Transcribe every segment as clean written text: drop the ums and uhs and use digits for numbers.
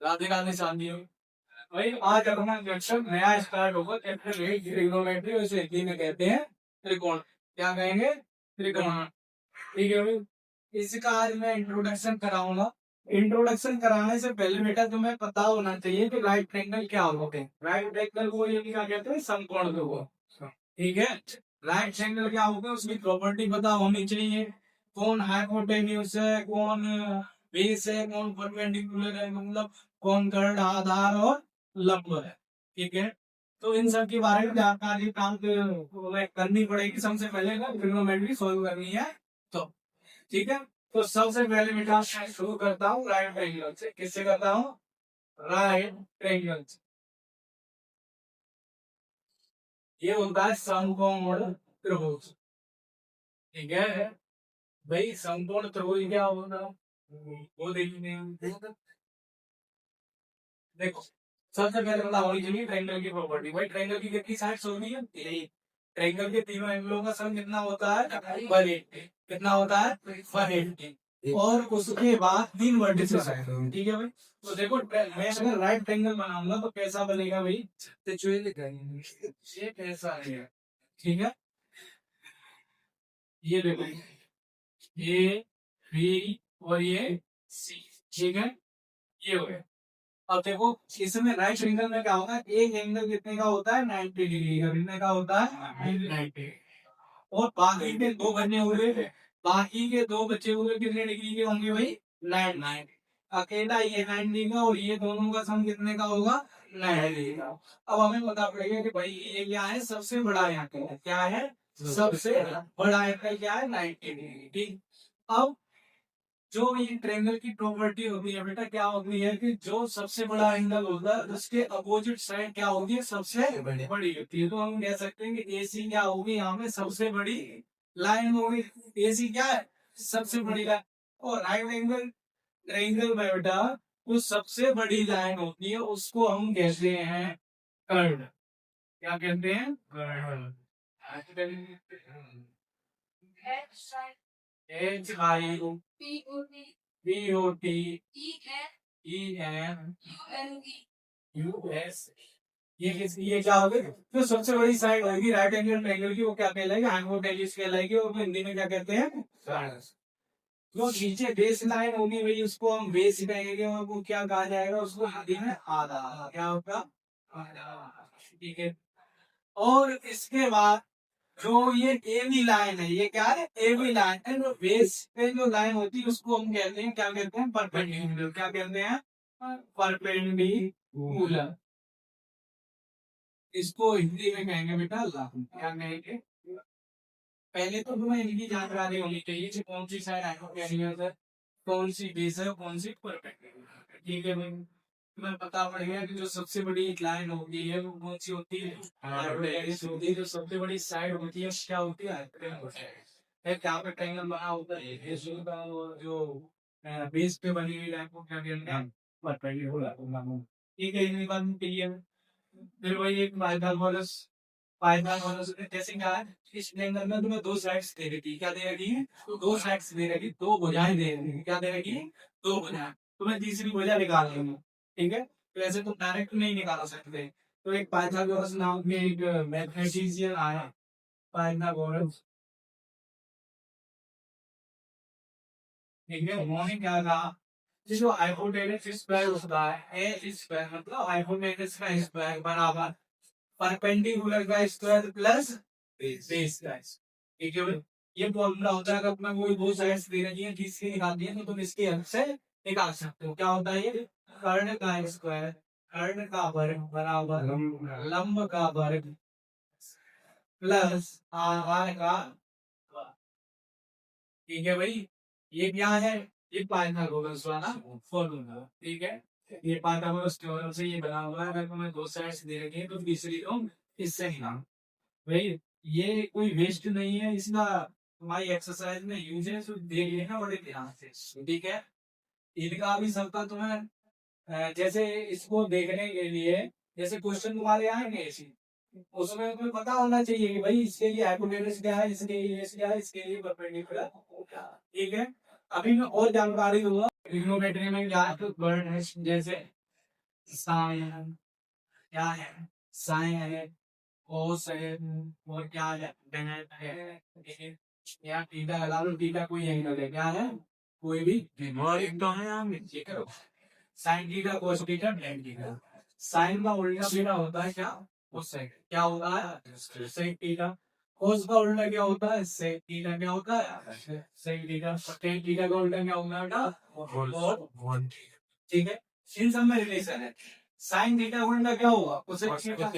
राधे राधे शांतियों। भाई आज अपना लेक्चर नया स्टार्ट होगा। ट्रिग्नोमेट्री उसे हिंदी में कहते हैं त्रिकोण। क्या कहेंगे? त्रिकोण। ठीक है भाई। इसका आज मैं इंट्रोडक्शन कराऊंगा। इंट्रोडक्शन कराने से पहले बेटा तुम्हें पता होना चाहिए कि राइट ट्रायंगल क्या होते हैं। राइट ट्रायंगल को ये क्या कहते हैं? समकोण को। ठीक है। राइट ट्रायंगल क्या होगा उसकी प्रॉपर्टी पता होनी चाहिए। कौन हाइपोटेन्यूज है, कौन बेस है, कौन परपेंडिकुलर है, मतलब कौन कर्ण आधार और लंब है। ठीक है। तो इन सब के बारे में जानकारी प्राप्त करनी पड़ेगी। सबसे पहले ना ट्रिग्नोमेट्री सॉल्व करनी है तो। ठीक है। तो सबसे पहले बेटा मैं शुरू करता हूँ राइट ट्रायंगल से। किससे करता हूँ? राइट ट्रायंगल से। ये होता है समकोण त्रिभुज। ठीक है भाई। समकोण त्रिभुज क्या होगा वो देखने देखो। सबसे पहले बता होनी चाहिए ट्रायंगल की प्रॉपर्टी। भाई ट्रायंगल की कितनी साइड्स होती है? ट्रायंगल के तीनों एंगलों का सम कितना होता है? 180। कितना होता है? 180। और उसके बाद 3 वर्टिसेस है। ठीक है भाई। तो देखो मैं अगर राइट ट्रायंगल बनाऊंगा तो कैसा बनेगा भाई? ये कैसा है? ठीक है। ये देखो, ये बी और ये सी। ठीक है। ये हो गया। अब देखो इसमें राइट एंगल में क्या होता है? एक एंगल कितने का होता है? 90 डिग्री का। कितने का होता है? 90। और बाकी के दो बचे हुए, बाकी के दो बचे हुए कितने डिग्री के होंगे भाई? 90। अकेला ये 90 का और ये दोनों का सम कितने का होगा? 90 का। अब हमें पता पड़ेगा कि भाई ये क्या है? सबसे बड़ा एंगल क्या है? सबसे बड़ा एंगल क्या है? 90 डिग्री। ठीक। अब जो ये ट्रायंगल की प्रॉपर्टी होती है बेटा क्या होती है कि जो सबसे बड़ा एंगल होता है उसके अपोजिट साइड क्या होगी? सबसे बड़ी होती है। तो हम कह सकते हैं कि एसी क्या होगी? यहाँ पे सबसे बड़ी लाइन होगी। एसी क्या है? सबसे बड़ी लाइन। और राइट एंगल ट्रायंगल में बेटा जो सबसे बड़ी लाइन होती है उसको हम कहते हैं कर्ड। क्या कहते हैं? Curd. H I B O T E N U S. ये क्या होगी? तो सबसे बड़ी साइड होगी राइट एंगल ट्रायंगल की, वो क्या कहलाएगी? हाइपोटेन्यूज कहलाएगी। और हिंदी में क्या कहते हैं? जो नीचे बेस लाइन होगी भाई उसको हम बेस कहेंगे। और वो क्या कहा जाएगा? उसको हिंदी में आधा। क्या होगा? आधा। ठीक है। और इसके बाद जो ये एवी लाइन है, ये क्या है? एवी लाइन है। जो बेस पे जो लाइन होती है उसको हम कहते हैं, क्या कहते हैं? परपेंडिकुलर। क्या कहते हैं? परपेंडिकुलर। इसको हिंदी में कहेंगे बेटा लाइन। क्या कहेंगे? पहले तो तुम्हें इनकी जानकारी होनी चाहिए कि कौन सी साइड हाइपोटेन्यूज है, कौन सी बेस है, कौन सी परपेंडिकुलर। ठीक है भाई। तुम्हें पता पड़ गया कि जो सबसे बड़ी लाइन होती है वो कौन सी होती है? हाइपोटेन्यूज होती है। जो सबसे बड़ी साइड होती है क्या होती है? हाइपोटेन्यूज है। क्या पे ट्रायंगल बना होता है? जो बेस पे बनी हुई लाइन को क्या कहते हैं? परपेंडिकुलर। ठीक है। इतनी बात क्लियर है। फिर वही एक पाइथागोरस। पाइथागोरस जैसे क्या है? इस ट्रायंगल में तुम्हें दो साइड्स दे रखी है। क्या दे रखी है? दो साइड्स दे रखी, दो भुजाएं दे रखी है। क्या दे रखी है? दो भुजाएं। तुम्हें तीसरी भुजा निकालनी है। ठीक है। तो ऐसे तुम डायरेक्ट नहीं निकाल सकते। तो एक पाइथागोरस नाम के एक मैथमेटिशियन आया, पाइथागोरस। ठीक है। उन्होंने क्या कहा? जो हाइपोटेन्यूज स्क्वायर होता है, ए स्क्वायर मतलब हाइपोटेन्यूज का स्क्वायर बराबर परपेंडिकुलर का स्क्वायर प्लस बेस का। ठीक है भाई। ये फॉर्मूला होता है। अगर तुम्हें कोई दो साइड्स दे रही है जिसकी निकालनी है तो तुम इसकी हेल्प से निकाल सकते हो। क्या होता है ये? कर्ण का स्क्वायर, कर्ण का वर्ग बराबर लंब का वर्ग प्लस आधार का वर्ग। ठीक है भाई। ये क्या है? ये पाइथागोरस वाला फॉर्मूला। ठीक है। ये पाइथागोरस थ्योरम से ये बना हुआ है। अगर तुम्हें दो साइड्स दे रखी है तो तीसरी तुम इससे निकाल भाई। ये कोई वेस्ट नहीं है, इसका तुम्हारी एक्सरसाइज में यूज है। तो देख लेना बड़े ध्यान से। ठीक है। इनका भी सबका तुम्हें जैसे इसको देखने के लिए जैसे क्वेश्चन तुम्हारे आएंगे ऐसे, उसमें तुम्हें पता होना चाहिए कि भाई इसके लिए हाइपोटेन्यूज क्या है, इसके लिए बेस क्या है, इसके लिए परपेंडिकुलर क्या है। ठीक है। अभी मैं और जानकारी दूंगा ट्रिग्नोमेट्री में क्या है। तो जैसे साइन क्या है, साइन है, कोस है, और क्या है, टेन है, या थीटा लगा लो, थीटा कोई एंगल है, क्या है, कोई भी और एक तो है आप ये करो, sine theta cos theta tan theta. Sine का उल्टा थीटा होता है क्या, उससे क्या होता है सेक थीटा। कोस का उल्टा क्या होता है, सेक थीटा। क्या होता है सेक थीटा। टेन थीटा का उल्टा क्या होगा बेटा, ठीक है। इन सब में रिलेशन है। साइन थीटा का उल्टा क्या होगा, कोसेक थीटा।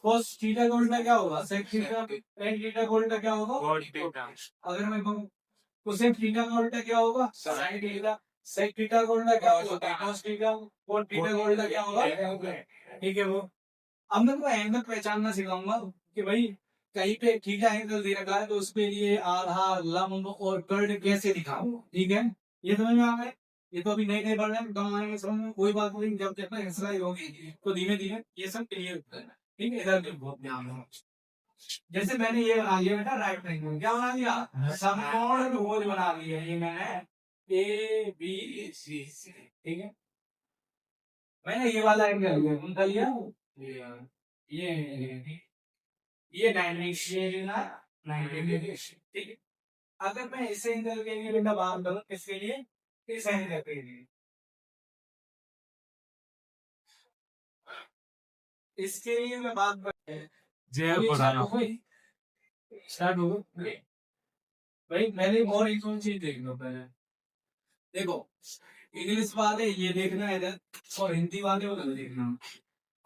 कोस थीटा का उल्टा क्या होगा, सेक थीटा। टेन थीटा का उल्टा क्या होगा, अगर मैं कहूँ कोसेक थीटा का उल्टा क्या होगा, साइन थीटा। सेक थीटा का उल्टा क्या होगा, कॉस थीटा। कोट थीटा का उल्टा क्या होगा, ठीक है। वो अब मैं तुमको एंगल पहचानना सिखाऊंगा कि भाई कहीं पे थीटा एंगल दे रखा है तो उसके लिए आधा लंब और कर्ड कैसे दिखाऊं, ठीक है। ये समझ में आ गए। ये तो अभी नए नए बढ़ रहे हैं, कम आएंगे समझ में, कोई बात नहीं। जब तक एक्सरसाइज होगी तो धीमे धीमे ये सब क्लियर होता है, ठीक है। इधर भी बहुत ध्यान हो। जैसे मैंने ये बना लिया बेटा राइट ट्रायंगल, क्या बना लिया, समकोण त्रिभुज बना लिया ये मैंने, ए बी सी, ठीक है। मैंने ये वाला एंगल कौन सा लिया, ये ये 90 डिग्री, ठीक है। अगर मैं इस एंगल के लिए बेटा बात करूं, किसके लिए, इस एंगल के लिए, इसके लिए मैं बात कर स्टार्ट हो भाई। मैंने और एक और चीज देख लो पहले, देखो इंग्लिश वाले ये देखना है इधर, और हिंदी वाले उधर देखना।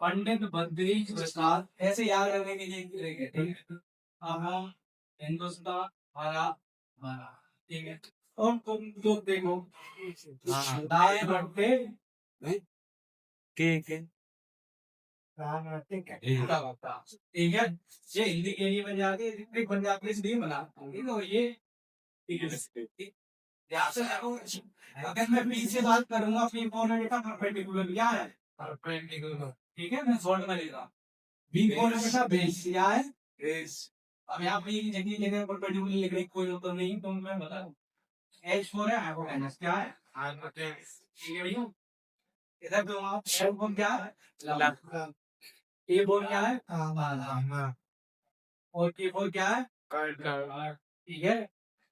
पंडित बद्री प्रसाद ऐसे याद रखने के लिए करेंगे, ठीक है। अहम हिंदुस्तान हरा भरा, ठीक है। और तुम तो देखो दाएं बढ़ते के ठीक है, ठीक है। ये हिंदी के लिए बन जाती है, बन जाती है इसलिए बना, ठीक है। ये ध्यान से देखो। अगर मैं बी से बात करूंगा फिर कौन है बेटा, परपेंडिकुलर क्या है, परपेंडिकुलर, ठीक है। मैं शॉर्ट में लेगा बी कौन है बेटा, बेस क्या है, बेस। अब यहाँ पे ये जगह जगह परपेंडिकुलर लिखने की कोई जरूरत नहीं, तो मैं बता दूं एच फोर है, हाइपोटेनस क्या है, हाइपोटेनस, ठीक है भैया। इधर तो आप एल बोल क्या है, लंब। ए बोल क्या है, और के बोल क्या है, कर्व, ठीक है।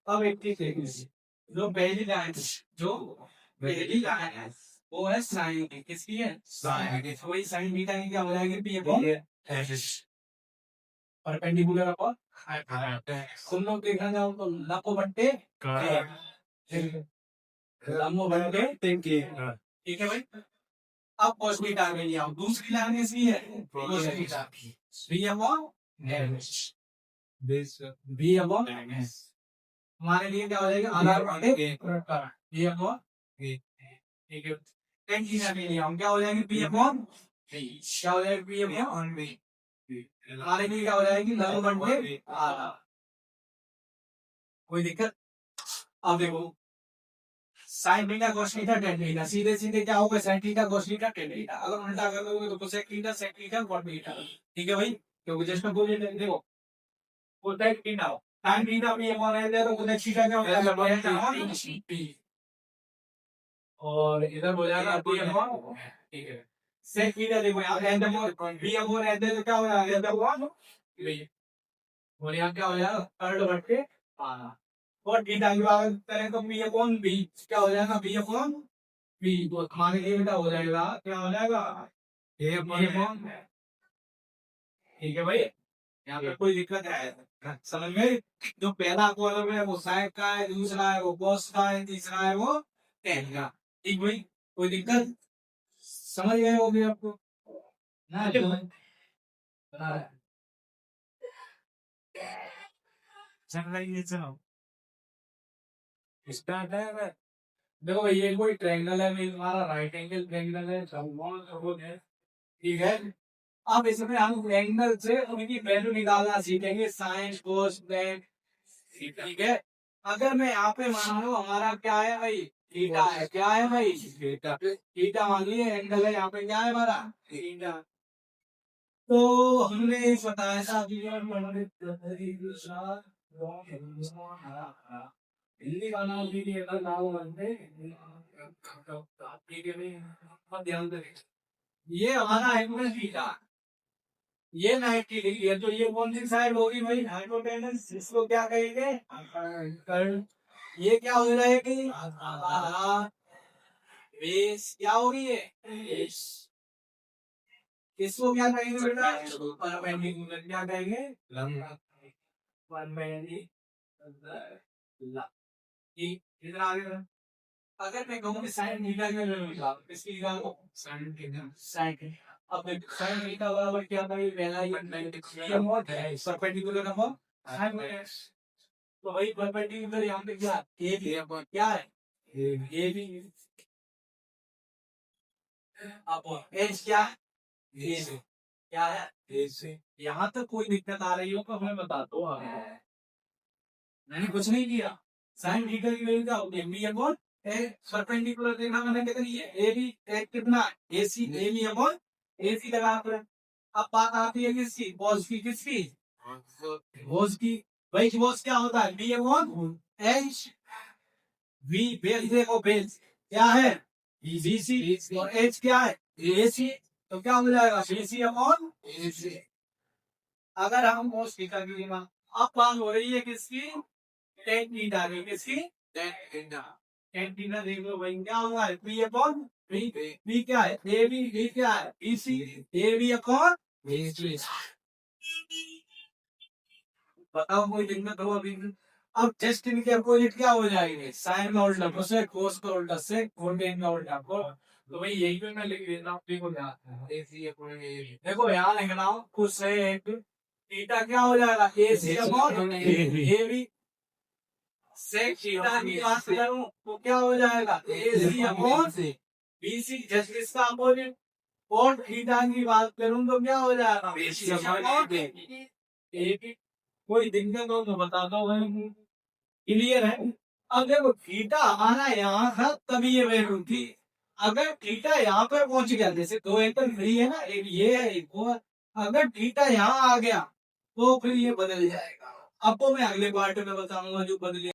अब एक चीज देखिए, जो पहली लाइन, जो पहली लाइन है वो है साइन की, किसकी है, साइन की। तो वही साइन बीटा की क्या हो जाएगी, P upon H, perpendicular upon hypotenuse. तुम लोग देखना चाहो तो लंब बट्टे लंब बट्टे, ठीक है भाई। अब cos बीटा में लिया हूं, दूसरी लाइन कैसी है, cos beta, B upon H, B upon H. हमारे लिए क्या हो जाएगा, आधार बटे बी अपॉन, ठीक है। टेन थीटा में लिया हूं, क्या हो जाएगी, बी अपॉन बी, क्या हो जाएगा, बी अपॉन बी। हमारे लिए क्या हो जाएगी, लंब बटे आधा, कोई दिक्कत। अब देखो sine theta cos theta tan theta, सीधे सीधे क्या होगा, sin theta cos theta tan theta. अगर उल्टा कर दोगे तो cosec theta sec theta cot theta, ठीक है भाई। क्योंकि जस्ट में बोलिए देखो cosec थीटा tan थीटा भी अपॉन है, तो cosec थीटा क्या हो जाएगा p, और इधर हो जाएगा p अपॉन, ठीक है। sec थीटा देखो यहां n upon b upon n, तो क्या हो जाएगा n अपॉन b, और यहां क्या हो जाएगा कर्ड बटे आधा। और थीटा की बात करें तो p अपॉन b, क्या हो जाएगा b अपॉन बी, तो हमारे लिए बेटा हो जाएगा, क्या हो जाएगा ए अपॉन, ठीक है भाई। यहाँ पे कोई दिक्कत है समझ में। जो पहला कॉलम है वो साइन का है, दूसरा है वो कॉस का है, तीसरा है वो टेन का, ठीक भाई। कोई दिक्कत, समझ गए होगे आपको ना, चल रही है, चलो स्टार्ट है। देखो भाई ये कोई ट्रायंगल है, ये हमारा राइट एंगल ट्रायंगल है, ठीक है। अब इसमें हम एंगल से उनकी वैल्यू निकालना सीखेंगे, साइन कोस टेन, ठीक है। अगर मैं यहाँ पे मान लो हमारा क्या है भाई, थीटा है, क्या है भाई थीटा, थीटा मान लिए एंगल है, यहाँ पे क्या है हमारा थीटा। तो हमने बताया था हिंदी का नाम भी नाम बनते, ध्यान दें। ये हमारा एंगल थीटा, ये 90 डिग्री है, तो ये कौन सी साइड होगी भाई? हाइपोटेनस। इसको क्या कहेंगे? करंट। ये क्या हो जाएगी? बेस। क्या होगी ये? बेस। इसको क्या कहेंगे बेटा? परपेंडिकुलर। क्या कहेंगे? लंबा। परपेंडिकुलर। इधर आगे बढ़ो। अगर मैं कहूँ कि साइन थीटा के लिए निकालो, किसकी निकालो? Sine theta. साइन। अब साइन थीटा बराबर क्या था? ये पहला ये परपेंडिकुलर नंबर साइन माइनस। तो वही परपेंडिकुलर यहाँ पे क्या? ए बी क्या है? A B. अब एच क्या है? ए से। क्या है? ए से। यहाँ तक कोई दिक्कत आ रही हो तो हमें बता दो। मैंने कुछ नहीं किया। साइन थीटा की वैल्यू क्या होगी? बी अपॉन ए। परपेंडिकुलर देखना मैंने कितनी है? A B. ए कितना? ए सी। ए बी अपॉन ए सी लगा कर। अब बात आती है किसकी? बॉस की। किसकी? बॉस की। भाई बॉस क्या होता है? B upon H. B base. देखो बेस क्या है? B C. और एच क्या है? ए सी। तो क्या हो जाएगा? बी सी अपॉन ए सी। अगर हम बॉस थीटा की लेना, अब बात हो रही है किसकी? टेन थीटा की। किसकी? Tan theta. टेन थीटा देख लो भाई क्या होगा? B upon B. बी क्या है? A B. बी क्या है? B C. A B upon B C. बताओ कोई दिक्कत हो अभी? अब जस्ट इनके अपोजिट क्या हो जाएंगे? साइन का उल्टा कोसेक, कोस का उल्टा सेक, कोटेन का उल्टा कोस। तो भाई यही पे मैं लिख देता हूँ। देखो यहाँ देखो यहाँ लिख रहा हूँ कोसेक थीटा क्या हो जाएगा? A C upon A B. Sec theta की बात करूं तो क्या हो जाएगा? A C upon B C. Just इसका अपोजिट। कोट थीटा की बात करूं तो क्या हो जाएगा? B C upon A B. कोई दिक्कत हो तो बता दो भाई। क्लियर है? अब देखो थीटा हमारा यहाँ था तभी ये वैल्यू थी। अगर थीटा यहाँ पर पहुंच गया, जैसे दो एंगल फ्री है ना, एक ये है एक वो है। अगर थीटा यहाँ आ गया तो फिर ये बदल जाएगा। अब तो मैं अगले पार्ट में बताऊंगा जो बदले।